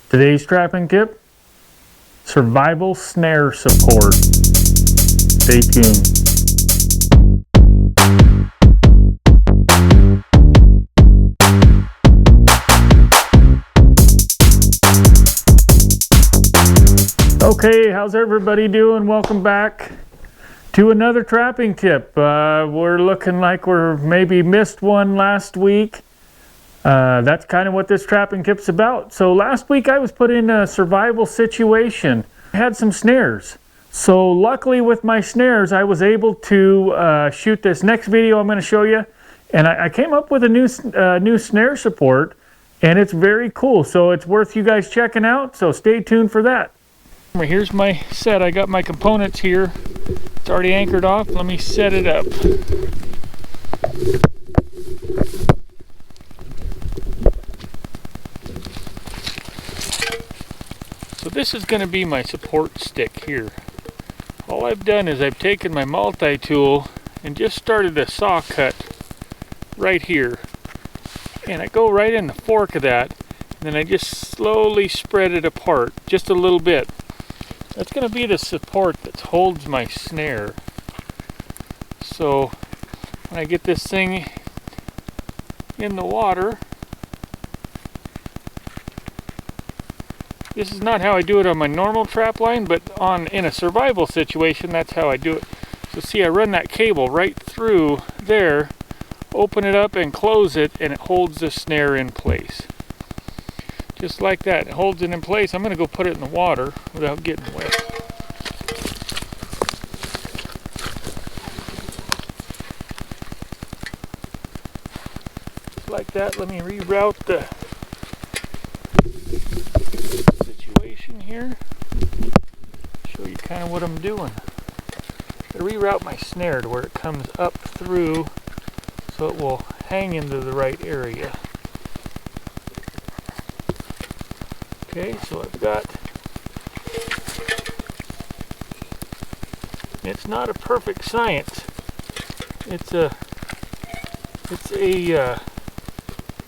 Today's trapping tip, survival snare support. Stay tuned. Okay, how's everybody doing? Welcome back to another trapping tip. We're looking like we're maybe missed one last week. That's kind of what this trapping tip's about. So last week I was put in a survival situation. I had some snares. So luckily with my snares I was able to shoot this next video I'm going to show you. And I came up with a new snare support, and it's very cool. So it's worth you guys checking out. So stay tuned for that. Here's my set. I got my components here. It's already anchored off. Let me set it up. So this is going to be my support stick here. All I've done is I've taken my multi-tool and just started a saw cut right here. And I go right in the fork of that, and then I just slowly spread it apart just a little bit. That's going to be the support that holds my snare. So when I get this thing in the water, this is not how I do it on my normal trap line, but in a survival situation, that's how I do it. So see, I run that cable right through there, open it up and close it, and it holds the snare in place. Just like that, it holds it in place. I'm going to go put it in the water without getting wet. Just like that, let me reroute the situation here. Show you kind of what I'm doing. I'm going to reroute my snare to where it comes up through so it will hang into the right area. Okay, so I've got, it's not a perfect science. It's a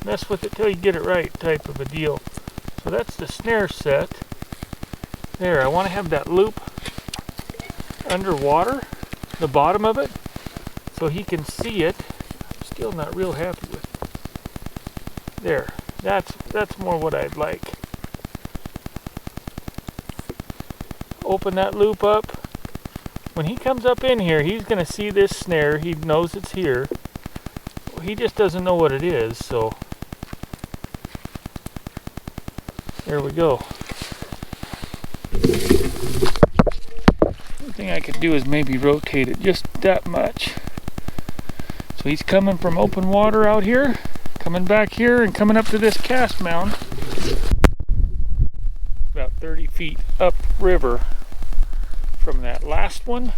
mess with it till you get it right type of a deal. So that's the snare set. There, I want to have that loop underwater, the bottom of it, so he can see it. I'm still not real happy with it. There, that's more what I'd like. Open that loop up. When he comes up in here, he's going to see this snare. He knows it's here. He just doesn't know what it is, so there we go. One thing I could do is maybe rotate it just that much. So he's coming from open water out here, coming back here, and coming up to this cast mound. About 30 feet up river from that last one.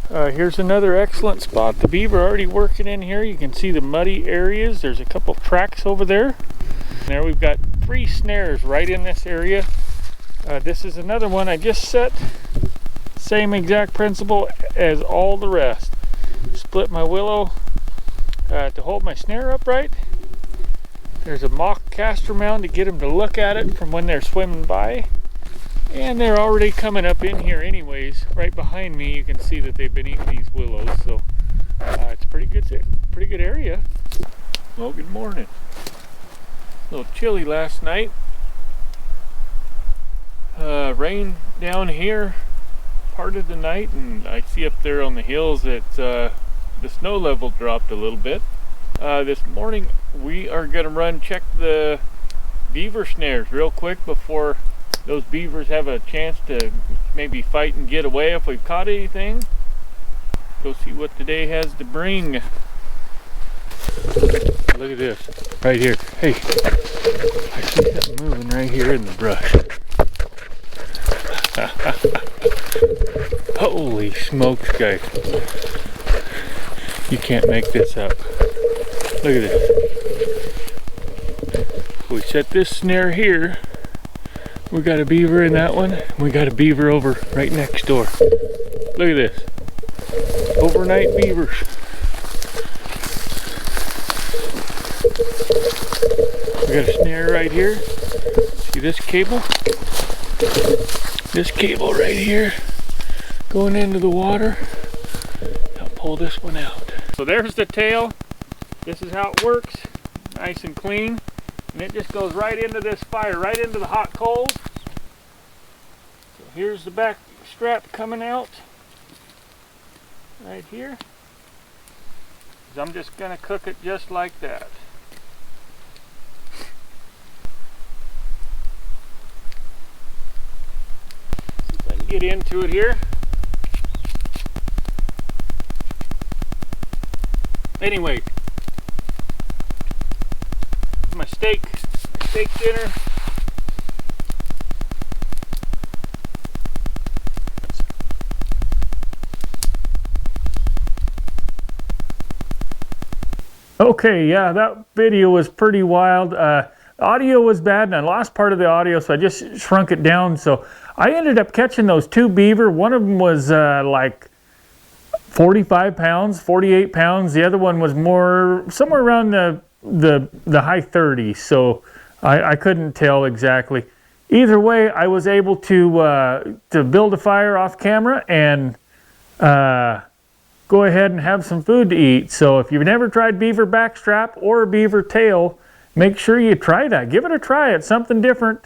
Here's another excellent spot. The beaver already working in here. You can see the muddy areas. There's a couple tracks over there. And there we've got 3 snares right in this area. This is another one I just set. Same exact principle as all the rest. Split my willow to hold my snare upright. There's a mock caster mound to get them to look at it from when they're swimming by. And they're already coming up in here anyways. Right behind me you can see that they've been eating these willows. So it's a pretty good area. Well, good morning. A little chilly last night. Rain down here part of the night, and I see up there on the hills that the snow level dropped a little bit. This morning we are going to check the beaver snares real quick before those beavers have a chance to maybe fight and get away if we've caught anything. Go see what today has to bring. Look at this right here. Hey, I see something moving right here in the brush. Holy smokes, guys. You can't make this up. Look at this. We set this snare here. We got a beaver in that one. We got a beaver over right next door. Look at this. Overnight beavers. We got a snare right here. See this cable? This cable right here going into the water. I'll pull this one out. So there's the tail. This is how it works. Nice and clean. And it just goes right into this fire, right into the hot coals. So here's the back strap coming out. Right here. So I'm just going to cook it just like that. See if I can get into it here. Anyway, my steak dinner. Okay, yeah, that video was pretty wild. Audio was bad and I lost part of the audio, so I just shrunk it down. So I ended up catching those two beaver. One of them was like 45 pounds, 48 pounds. The other one was more, somewhere around the high 30s. So I couldn't tell exactly. Either way, I was able to build a fire off camera and go ahead and have some food to eat. So if you've never tried beaver backstrap or beaver tail, make sure you try that. Give it a try. It's something different.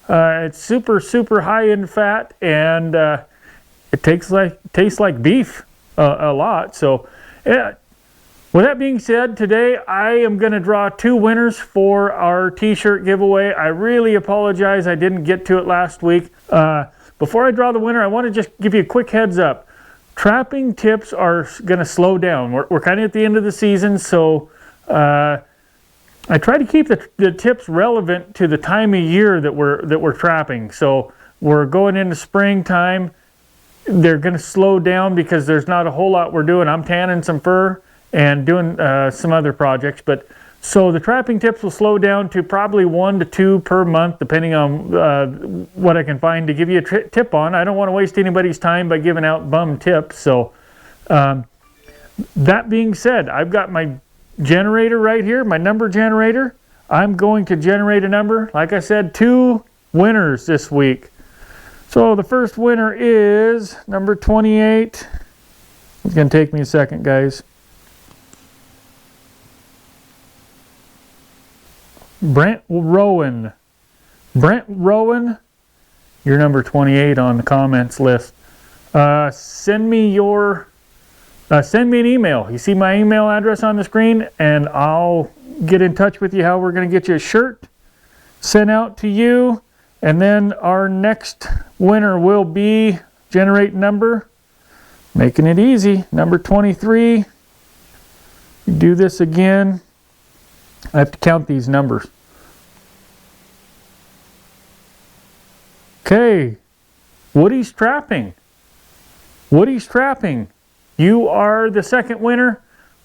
It's super high in fat, and it tastes like beef a lot. So yeah. With that being said, today I am going to draw two winners for our t-shirt giveaway. I really apologize I didn't get to it last week. Before I draw the winner, I want to just give you a quick heads up. Trapping tips are going to slow down. We're kind of at the end of the season, so I try to keep the tips relevant to the time of year that we're trapping. So we're going into springtime. They're going to slow down because there's not a whole lot we're doing. I'm tanning some fur and doing some other projects, but so the trapping tips will slow down to probably 1 to 2 per month, depending on what I can find to give you a tip on. I don't want to waste anybody's time by giving out bum tips. So that being said, I've got my generator right here, my number generator. I'm going to generate a number. Like I said, 2 winners this week. So the first winner is number 28. It's going to take me a second, guys. Brent Rowan. Brent Rowan, you're number 28 on the comments list. Send me an email. You see my email address on the screen, and I'll get in touch with you how we're going to get you a shirt sent out to you. And then our next winner will be generate number, making it easy, number 23. You do this again. I have to count these numbers. Okay, Woody's Trapping. Woody's Trapping. You are the second winner.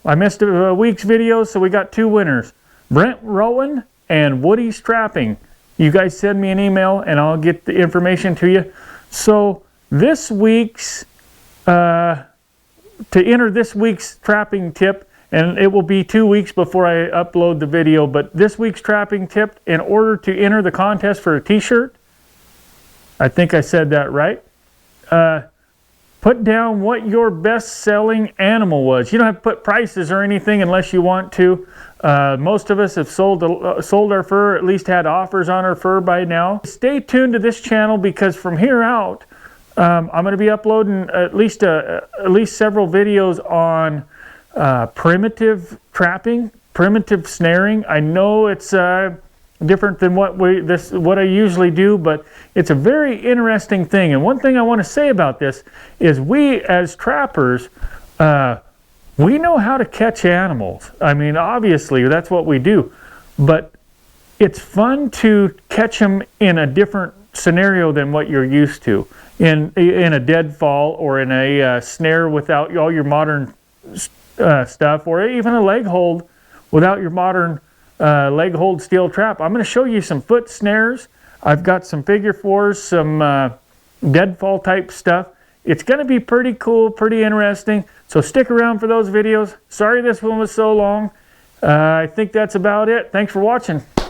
I missed a week's video, so we got 2 winners. Brent Rowan and Woody's Trapping. You guys send me an email and I'll get the information to you. So this week's, to enter this week's trapping tip, and it will be 2 weeks before I upload the video, but this week's trapping tip, in order to enter the contest for a t-shirt, I think I said that right, put down what your best-selling animal was. You don't have to put prices or anything unless you want to. Most of us have sold our fur, at least had offers on our fur by now. Stay tuned to this channel, because from here out, I'm going to be uploading at least several videos on primitive trapping, primitive snaring. I know it's different than what I usually do, but it's a very interesting thing. And one thing I want to say about this is, we as trappers, we know how to catch animals. I mean, obviously that's what we do, but it's fun to catch them in a different scenario than what you're used to, in a deadfall or in a snare without all your modern stuff, or even a leg hold without your modern leg hold steel trap. I'm going to show you some foot snares. I've got some figure 4s, some deadfall type stuff. It's going to be pretty cool, pretty interesting. So stick around for those videos. Sorry this one was so long. I think that's about it. Thanks for watching.